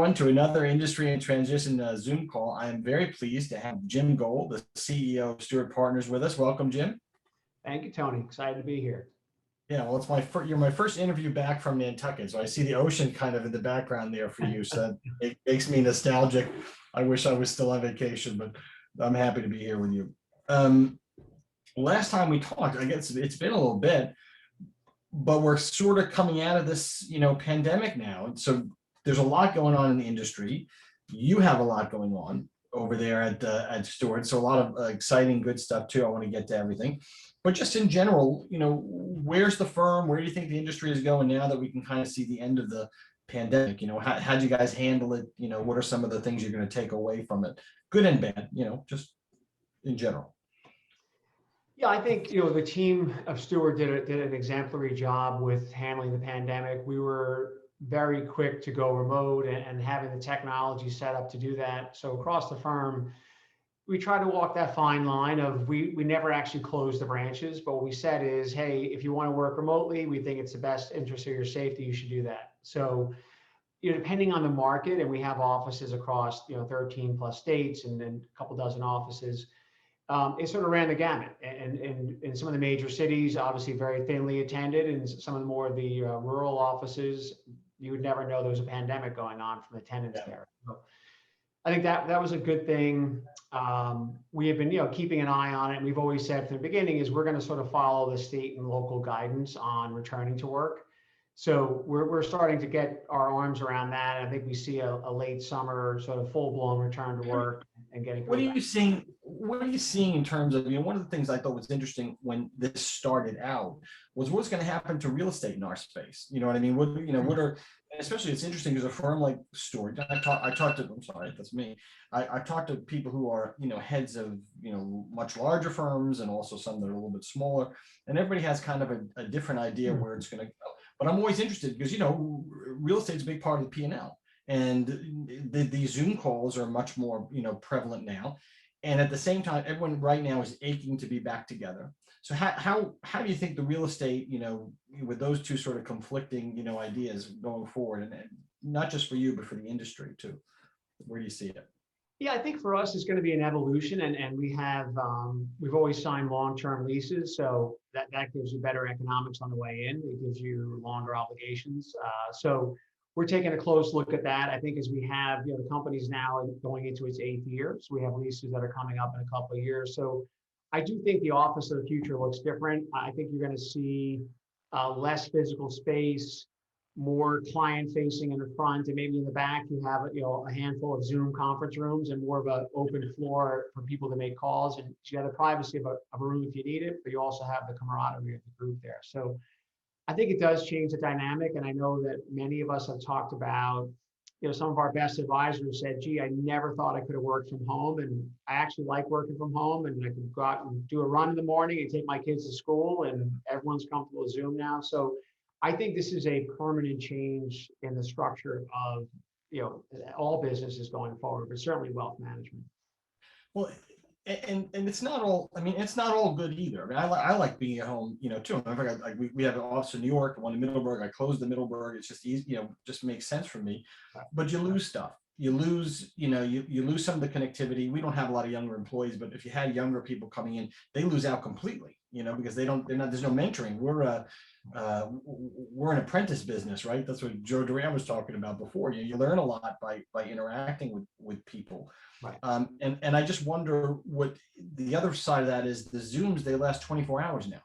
everyone, to another Industry and Transition Zoom call. I am very pleased to have Jim Gold, the CEO of Steward Partners, with us. Welcome, Jim. Thank you, Tony. Excited to be here. Yeah, well, it's you're my first interview back from Nantucket, so I see the ocean kind of in the background there for you. So it makes me nostalgic. I wish I was still on vacation, but I'm happy to be here with you. Last time we talked, I guess it's been a little bit, but we're sort of coming out of this, pandemic now. And so there's a lot going on in the industry. You have a lot going on over there at Steward. So a lot of exciting, good stuff too. I want to get to everything, but just in general, where's the firm? Where do you think the industry is going now that we can kind of see the end of the pandemic? How'd you guys handle it? What are some of the things you're going to take away from it? Good and bad, just in general. Yeah, I think, the team of Steward did an exemplary job with handling the pandemic. We were very quick to go remote and having the technology set up to do that. So across the firm, we try to walk that fine line of we never actually closed the branches, but what we said is, hey, if you want to work remotely, we think it's the best interest of your safety, you should do that. So, depending on the market, and we have offices across, 13 plus states and then a couple dozen offices, it sort of ran the gamut. And in some of the major cities, obviously very thinly attended, and some of the more of the rural offices, you would never know there was a pandemic going on from attendance there. So I think that was a good thing. We have been, keeping an eye on it. And we've always said from the beginning is we're going to sort of follow the state and local guidance on returning to work. So we're starting to get our arms around that. I think we see a late summer sort of full blown return to work and getting. What are you seeing? What are you seeing in terms of, one of the things I thought was interesting when this started out was what's going to happen to real estate in our space. You know what I mean? What are, especially it's interesting because a firm like Steward, I talked to, I'm sorry, that's me. I talked to people who are, heads of, much larger firms and also some that are a little bit smaller, and everybody has kind of a different idea where it's going to go. But I'm always interested because, real estate is a big part of the P&L, and the Zoom calls are much more, prevalent now. And at the same time, everyone right now is aching to be back together. So how do you think the real estate, with those two sort of conflicting, ideas going forward, and not just for you, but for the industry too? Where do you see it? Yeah, I think for us, it's going to be an evolution, and we've always signed long-term leases, so that gives you better economics on the way in. It gives you longer obligations. So we're taking a close look at that. I think as we have, the company's now going into its 8th year, so we have leases that are coming up in a couple of years. So I do think the office of the future looks different. I think you're going to see less physical space, more client facing in the front, and maybe in the back you have a handful of Zoom conference rooms and more of an open floor for people to make calls, and you have the privacy of a room if you need it, but you also have the camaraderie of the group there. So I think it does change the dynamic, and I know that many of us have talked about, some of our best advisors said, gee, I never thought I could have worked from home, and I actually like working from home, and I can go out and do a run in the morning and take my kids to school, and everyone's comfortable with Zoom now. So I think this is a permanent change in the structure of, all businesses going forward, but certainly wealth management. Well, and it's not all, it's not all good either. I like being at home, too. In fact, we have an office in New York, one in Middleburg. I closed the Middleburg. It's just easy, just makes sense for me. But you lose stuff. You lose, you lose some of the connectivity. We don't have a lot of younger employees, but if you had younger people coming in, they lose out completely, because there's no mentoring. We're an apprentice business, right? That's what Joe Duran was talking about before. You learn a lot by interacting with people. Right. And I just wonder what the other side of that is. The Zooms, they last 24 hours now.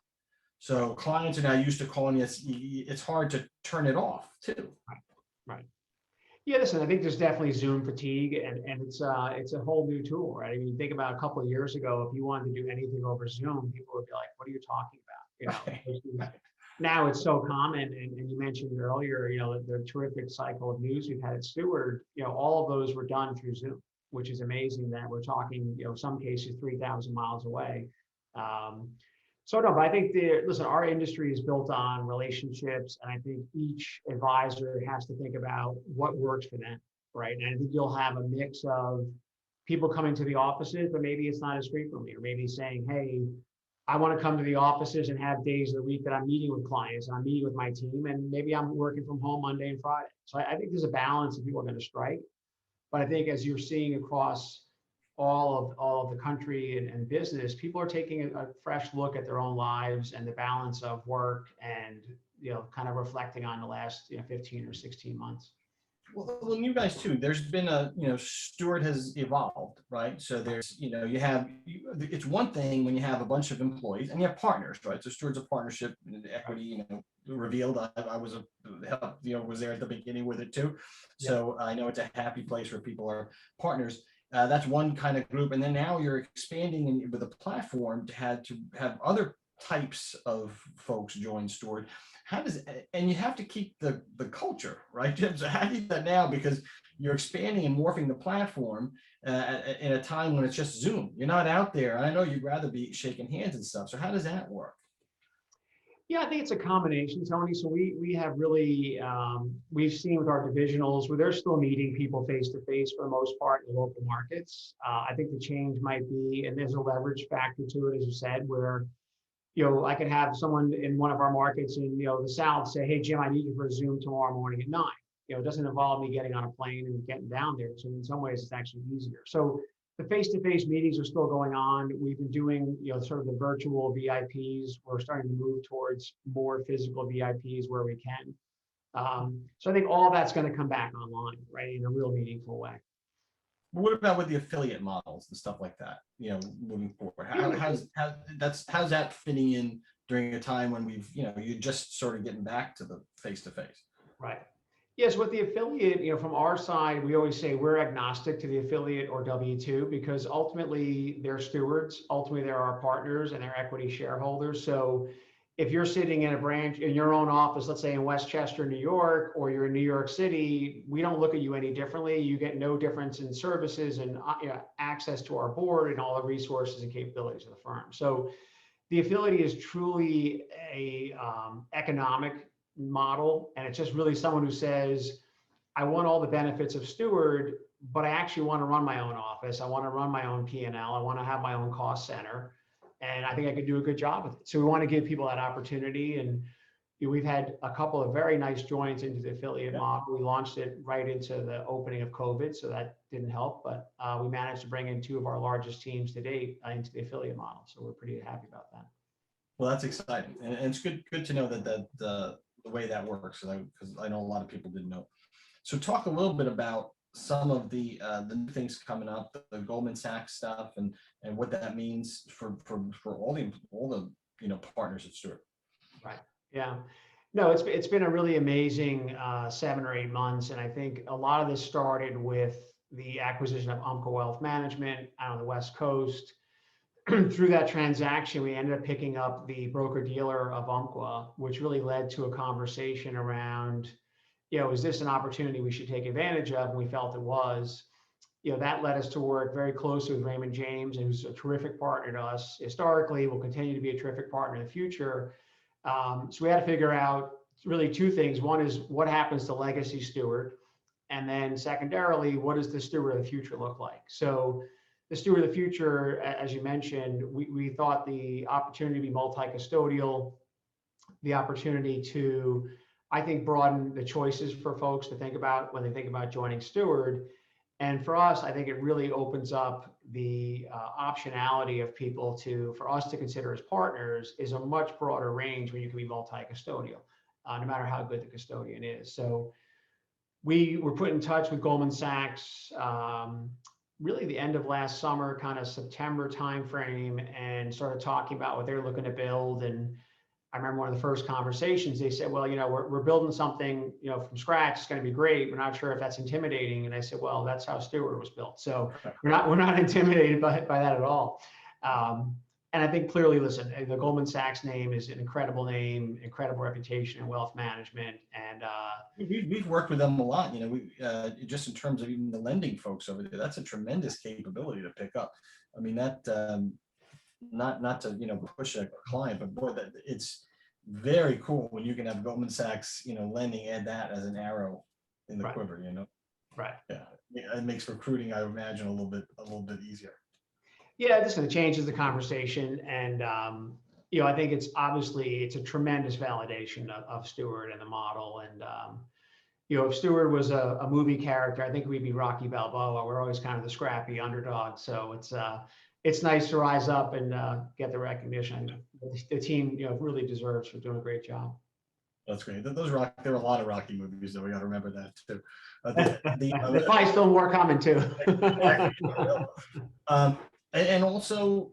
So clients are now used to calling you. It's hard to turn it off too. Right. Yeah, listen, I think there's definitely Zoom fatigue, and it's a whole new tool, right? I mean, think about a couple of years ago, if you wanted to do anything over Zoom, people would be like, what are you talking about? Right. Now it's so common, and you mentioned earlier, the terrific cycle of news we've had at Steward, all of those were done through Zoom, which is amazing that we're talking, some cases 3,000 miles away. So no, but I think listen, our industry is built on relationships, and I think each advisor has to think about what works for them, right? And I think you'll have a mix of people coming to the offices, but maybe it's not as frequently, or maybe saying, hey, I want to come to the offices and have days of the week that I'm meeting with clients and I'm meeting with my team, and maybe I'm working from home Monday and Friday. So I think there's a balance that people are going to strike. But I think as you're seeing across all of the country and business, people are taking a fresh look at their own lives and the balance of work and, kind of reflecting on the last 15 or 16 months. Well, you guys too, there's been Steward has evolved, right? So there's, it's one thing when you have a bunch of employees and you have partners, right? So Steward's a partnership, equity, revealed. I was was there at the beginning with it too. So I know it's a happy place where people are partners. That's one kind of group. And then now you're expanding with a platform to have other types of folks join Steward. And you have to keep the culture, right, Jim? So how do you do that now? Because you're expanding and morphing the platform in a time when it's just Zoom. You're not out there. I know you'd rather be shaking hands and stuff. So how does that work? Yeah, I think it's a combination, Tony. So we have really, we've seen with our divisionals where they're still meeting people face to face for the most part in the local markets. I think the change might be, and there's a leverage factor to it, as you said, where I could have someone in one of our markets in, the South say, hey, Jim, I need you for a Zoom tomorrow morning at 9. It doesn't involve me getting on a plane and getting down there. So in some ways, it's actually easier. So the face-to-face meetings are still going on. We've been doing, sort of the virtual VIPs. We're starting to move towards more physical VIPs where we can. So I think all that's going to come back online, right, in a real meaningful way. What about with the affiliate models and stuff like that, moving forward? How's that fitting in during a time when you're just sort of getting back to the face-to-face? Right. Yes, with the affiliate, from our side, we always say we're agnostic to the affiliate or W-2 because ultimately they're stewards. Ultimately, they're our partners and they're equity shareholders. So if you're sitting in a branch in your own office, let's say in Westchester, New York, or you're in New York City, we don't look at you any differently. You get no difference in services and access to our board and all the resources and capabilities of the firm. So the affiliate is truly a economic model, and it's just really someone who says, I want all the benefits of Steward, but I actually want to run my own office. I want to run my own P&L. I want to have my own cost center. And I think I could do a good job with it. So we want to give people that opportunity. And we've had a couple of very nice joins into the affiliate model. We launched it right into the opening of COVID, so that didn't help. But we managed to bring in 2 of our largest teams to date into the affiliate model. So we're pretty happy about that. Well, that's exciting. And it's good to know that the way that works, because I know a lot of people didn't know. So talk a little bit about some of the new things coming up, the Goldman Sachs stuff, and what that means for all the partners at Steward. Right. Yeah. No, it's been a really amazing 7 or 8 months, and I think a lot of this started with the acquisition of Umpqua Wealth Management out on the West Coast. Through that transaction, we ended up picking up the broker-dealer of Umpqua, which really led to a conversation around, is this an opportunity we should take advantage of? And we felt it was. That led us to work very closely with Raymond James, who's a terrific partner to us historically, will continue to be a terrific partner in the future. So we had to figure out really 2 things. One is what happens to legacy Steward? And then secondarily, what does the Steward of the future look like? So the Steward of the future, as you mentioned, we thought the opportunity to be multi-custodial, the opportunity to, I think, broaden the choices for folks to think about when they think about joining Steward. And for us, I think it really opens up the optionality of people for us to consider as partners is a much broader range when you can be multi-custodial, no matter how good the custodian is. So we were put in touch with Goldman Sachs, really the end of last summer, kind of September timeframe, and started talking about what they're looking to build. And I remember one of the first conversations, they said, well, we're building something, from scratch. It's going to be great. We're not sure if that's intimidating. And I said, well, that's how Steward was built. So we're not intimidated by that at all. And I think clearly, listen, the Goldman Sachs name is an incredible name, incredible reputation in wealth management. And we've worked with them a lot. Just in terms of even the lending folks over there, that's a tremendous capability to pick up. I mean, that not to push a client, but boy, that it's very cool when you can have Goldman Sachs lending, add that as an arrow in the quiver. Right. Yeah, it makes recruiting, I imagine, a little bit easier. Yeah, this kind of changes the conversation, and I think it's a tremendous validation of Steward and the model, and if Steward was a movie character, I think we'd be Rocky Balboa. We're always kind of the scrappy underdog. So it's nice to rise up and get the recognition. The team, really deserves for doing a great job. That's great. There were a lot of Rocky movies, though. We got to remember that too. There's probably still more coming too. And also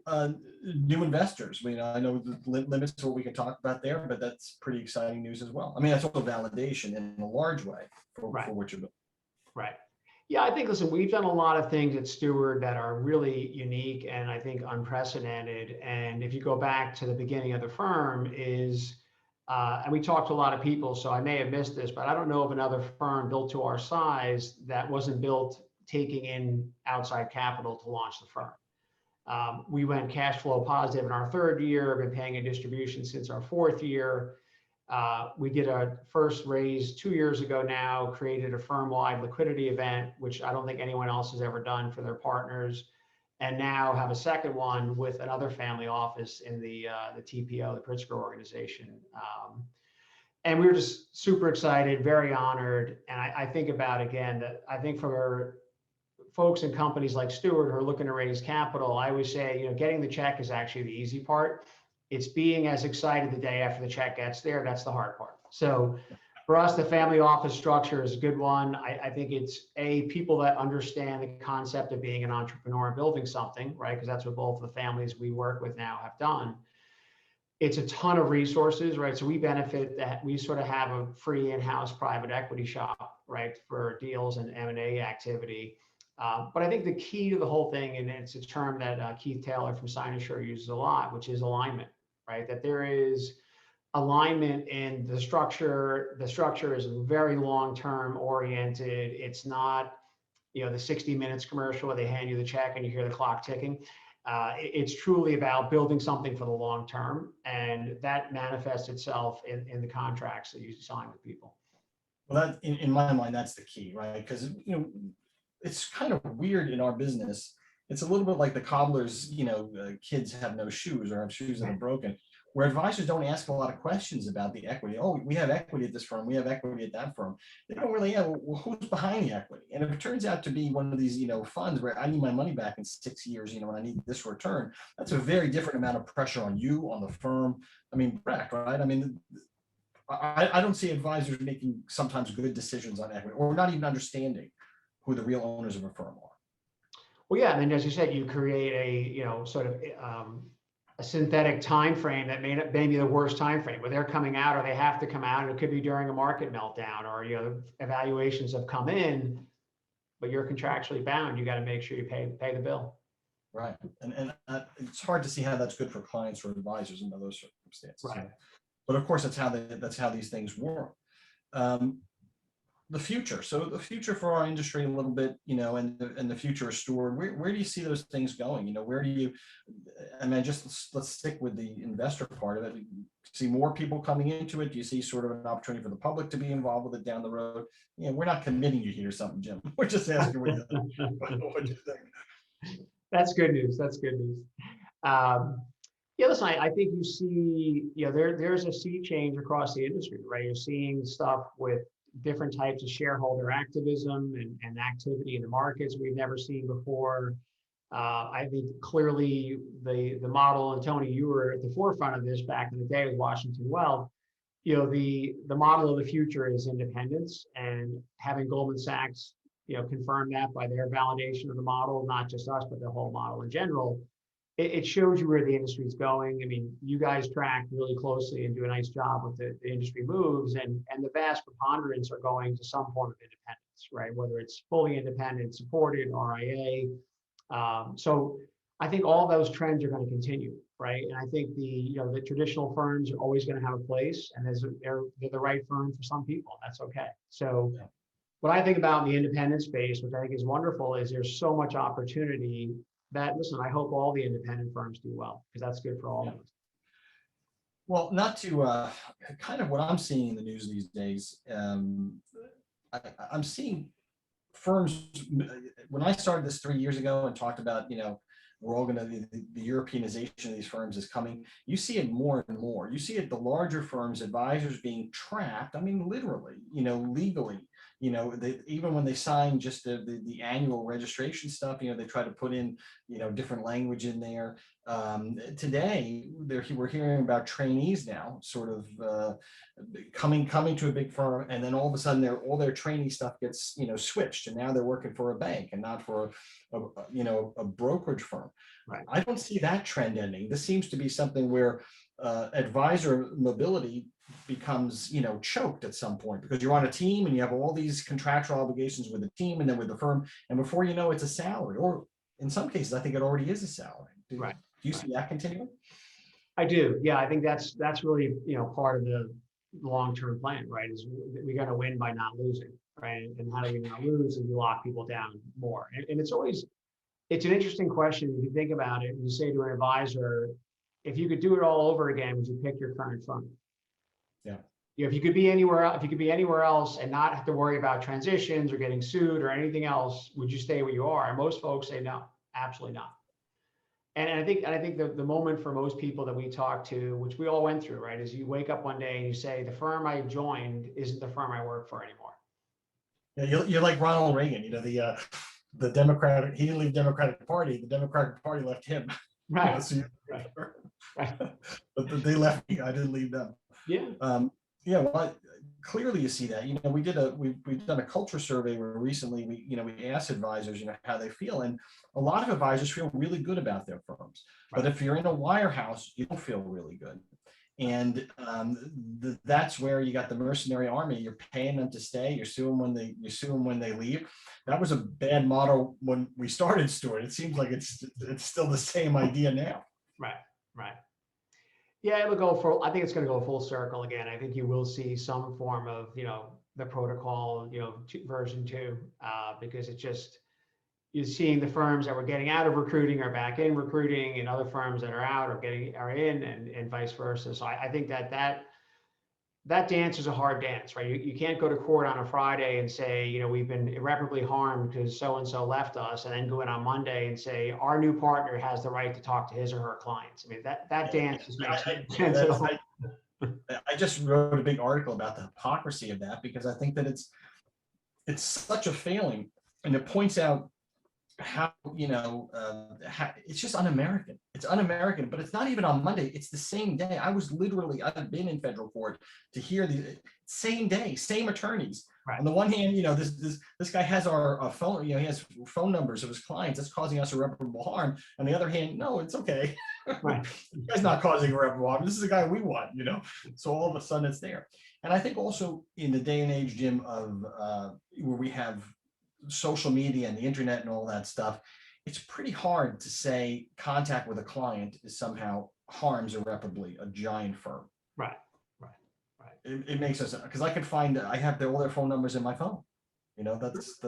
new investors. I mean, I know the limits to what we can talk about there, but that's pretty exciting news as well. I mean, that's also validation in a large way for what you're doing. Right. Yeah, I think, listen, we've done a lot of things at Steward that are really unique and I think unprecedented. And if you go back to the beginning of the firm and we talked to a lot of people, so I may have missed this, but I don't know of another firm built to our size that wasn't built taking in outside capital to launch the firm. We went cash flow positive in our 3rd year, been paying a distribution since our 4th year. We did our first raise 2 years ago now, created a firm-wide liquidity event, which I don't think anyone else has ever done for their partners, and now have a second one with another family office in the TPO, the Pritzker organization. And we were just super excited, very honored. And I think about, again, that I think for folks and companies like Steward who are looking to raise capital, I always say, getting the check is actually the easy part. It's being as excited the day after the check gets there. That's the hard part. So for us, the family office structure is a good one. I think it's people that understand the concept of being an entrepreneur and building something, right? Because that's what both of the families we work with now have done. It's a ton of resources, right? So we benefit that we sort of have a free in-house private equity shop, right, for deals and M&A activity. But I think the key to the whole thing, and it's a term that Keith Taylor from Sinosure uses a lot, which is alignment, right? That there is alignment in the structure. The structure is very long-term oriented. It's not, the 60 minutes commercial where they hand you the check and you hear the clock ticking. It's truly about building something for the long term, and that manifests itself in the contracts that you sign with people. Well, that in my mind, that's the key, right? Because it's kind of weird in our business. It's a little bit like the cobbler's, kids have no shoes or have shoes that are broken, where advisors don't ask a lot of questions about the equity. Oh, we have equity at this firm, we have equity at that firm. They don't really have, well, who's behind the equity? And if it turns out to be one of these, funds where I need my money back in 6 years, and I need this return, that's a very different amount of pressure on you, on the firm. I mean, correct, right? I mean, I don't see advisors making sometimes good decisions on equity or not even understanding who the real owners of a firm are. Well, yeah, and then as you said, you create a sort of a synthetic time frame that may be the worst time frame where they're coming out or they have to come out, and it could be during a market meltdown or evaluations have come in, but you're contractually bound. You got to make sure you pay the bill. Right, and it's hard to see how that's good for clients or advisors in those circumstances. Right. But of course, that's how these things work. The future. So the future for our industry a little bit, and the future of Steward, where do you see those things going? Where do you, let's stick with the investor part of it. Do you see more people coming into it? Do you see sort of an opportunity for the public to be involved with it down the road? We're not committing you here or something, Jim. We're just asking what you think. That's good news. That's good news. Yeah, listen, I think you see, there's a sea change across the industry, right? You're seeing stuff with different types of shareholder activism and activity in the markets we've never seen before. I think clearly the model, and Tony, you were at the forefront of this back in the day with Washington Wealth. The model of the future is independence, and having Goldman Sachs, confirm that by their validation of the model, not just us, but the whole model in general. It shows you where the industry is going. I mean, you guys track really closely and do a nice job with the industry moves, and the vast preponderance are going to some form of independence, right? Whether it's fully independent, supported, RIA. So I think all those trends are going to continue, right? And I think the traditional firms are always going to have a place, and they're the right firm for some people. That's okay. So what I think about in the independent space, which I think is wonderful, is there's so much opportunity that, listen, I hope all the independent firms do well, because that's good for all of us. Well, not to kind of what I'm seeing in the news these days, I'm seeing firms, when I started this 3 years ago and talked about, we're all going to, the Europeanization of these firms is coming. You see it more and more. You see it, the larger firms, advisors being trapped, I mean, literally, legally, even when they sign just the annual registration stuff, they try to put in, different language in there. Today, we're hearing about trainees now, sort of coming to a big firm, and then all of a sudden, all their trainee stuff gets switched, and now they're working for a bank and not for a brokerage firm. Right. I don't see that trend ending. This seems to be something where advisor mobility becomes choked at some point, because you're on a team and you have all these contractual obligations with the team and then with the firm, and before you know it's a salary, or in some cases I think it already is a salary. Do you see that continuing? I do. Yeah, I think that's really part of the long-term plan, right? Is we got to win by not losing, right? And how do we not lose? And you lock people down more. And it's an interesting question if you think about it. You say to an advisor, if you could do it all over again, would you pick your current firm? Yeah. If you could be anywhere else and not have to worry about transitions or getting sued or anything else, would you stay where you are? And most folks say no, absolutely not. And I think the moment for most people that we talk to, which we all went through, right, is you wake up one day and you say, the firm I joined isn't the firm I work for anymore. Yeah, you're like Ronald Reagan, the Democratic, he didn't leave Democratic Party, the Democratic Party left him. Right. Right. But they left me, I didn't leave them. Yeah. Well, clearly you see that. We've done a culture survey where recently we asked advisors, how they feel, and a lot of advisors feel really good about their firms. But if you're in a wirehouse, you don't feel really good. And that's where you got the mercenary army. You're paying them to stay. You sue them when they leave. That was a bad model when we started Steward. It seems like it's still the same idea now. Right. Yeah, I think it's going to go full circle again. I think you will see some form of, the protocol, version 2, because it's just, you're seeing the firms that were getting out of recruiting are back in recruiting, and other firms that are out are in, and vice versa. So I think that dance is a hard dance, right? You can't go to court on a Friday and say, we've been irreparably harmed because so-and-so left us, and then go in on Monday and say, our new partner has the right to talk to his or her clients. I mean, that dance just makes no sense at all. I just wrote a big article about the hypocrisy of that, because I think that it's such a failing, and it points out how it's just un-American. It's un-American, but it's not even on Monday. It's the same day. I've been in federal court to hear the same day, same attorneys. Right. On the one hand, this guy has our phone. He has phone numbers of his clients. That's causing us irreparable harm. On the other hand, no, it's okay. Right. This guy's not causing irreparable harm. This is the guy we want. So all of a sudden it's there. And I think also in the day and age, Jim, of where we have social media and the internet and all that stuff, it's pretty hard to say contact with a client is somehow harms irreparably a giant firm. Right. It makes us, because I have all their phone numbers in my phone. That's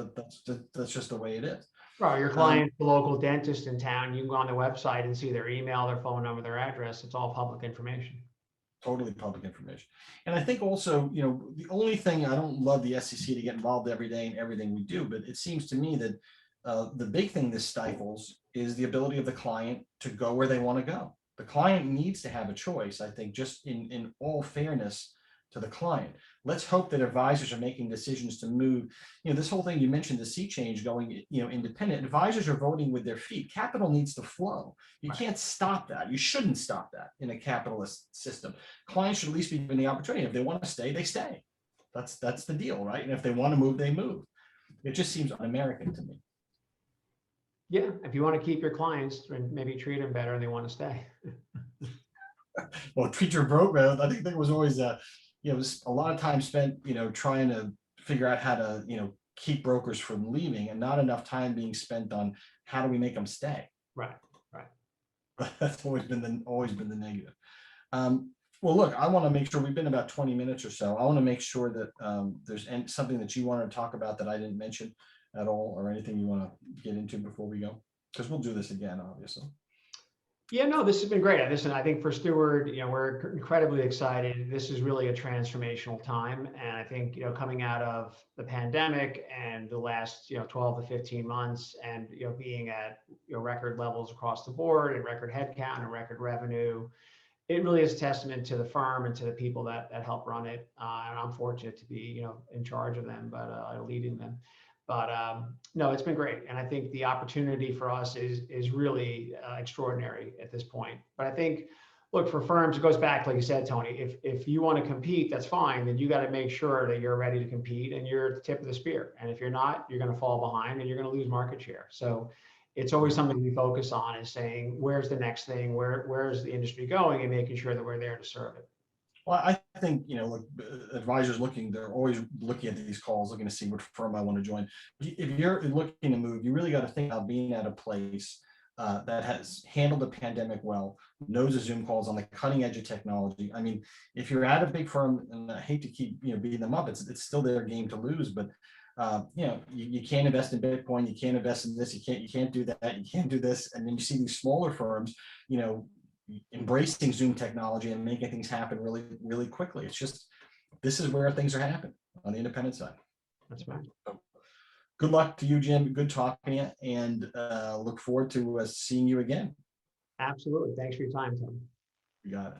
just the way it is. Right. Your client's the local dentist in town. You can go on their website and see their email, their phone number, their address. It's all public information. Totally public information. And I think also, the only thing, I don't love the SEC to get involved every day in everything we do, but it seems to me that the big thing this stifles is the ability of the client to go where they want to go. The client needs to have a choice, I think, just in all fairness to the client. Let's hope that advisors are making decisions to move, this whole thing you mentioned, the sea change going, independent. Advisors are voting with their feet. Capital needs to flow. You can't stop that. You shouldn't stop that in a capitalist system. Clients should at least be given the opportunity. If they want to stay, they stay. That's the deal, right? And if they want to move, they move. It just seems un-American to me. Yeah, if you want to keep your clients and maybe treat them better, they want to stay. Well, treat your broker. I think there was always was a lot of time spent, trying to figure out how to, keep brokers from leaving, and not enough time being spent on how do we make them stay. Right. That's always been the negative. Well, look, I want to make sure we've been about 20 minutes or so. I want to make sure that there's something that you want to talk about that I didn't mention at all, or anything you want to get into before we go, because we'll do this again, obviously. Yeah, no, this has been great. Listen, I think for Steward, we're incredibly excited. This is really a transformational time. And I think, coming out of the pandemic and the last, 12 to 15 months and, being at, record levels across the board and record headcount and record revenue, it really is a testament to the firm and to the people that help run it. And I'm fortunate to be, in charge of them, but leading them. But no, it's been great, and I think the opportunity for us is really extraordinary at this point. But I think, look, for firms, it goes back, like you said, Tony. If you want to compete, that's fine. Then you got to make sure that you're ready to compete and you're at the tip of the spear. And if you're not, you're going to fall behind and you're going to lose market share. So it's always something we focus on, is saying, where's the next thing, where's the industry going, and making sure that we're there to serve it. Well, I think, look, advisors they're always looking at these calls, looking to see what firm I want to join. If you're looking to move, you really got to think about being at a place that has handled the pandemic well, knows the Zoom calls, on the cutting edge of technology. I mean, if you're at a big firm, and I hate to keep, beating them up, it's still their game to lose, but you can't invest in Bitcoin, you can't invest in this, you can't do that, you can't do this. And then you see these smaller firms, embracing Zoom technology and making things happen really, really quickly. It's just, this is where things are happening on the independent side. That's right. So, good luck to you, Jim. Good talking to you, and look forward to seeing you again. Absolutely. Thanks for your time, Tony. You got it.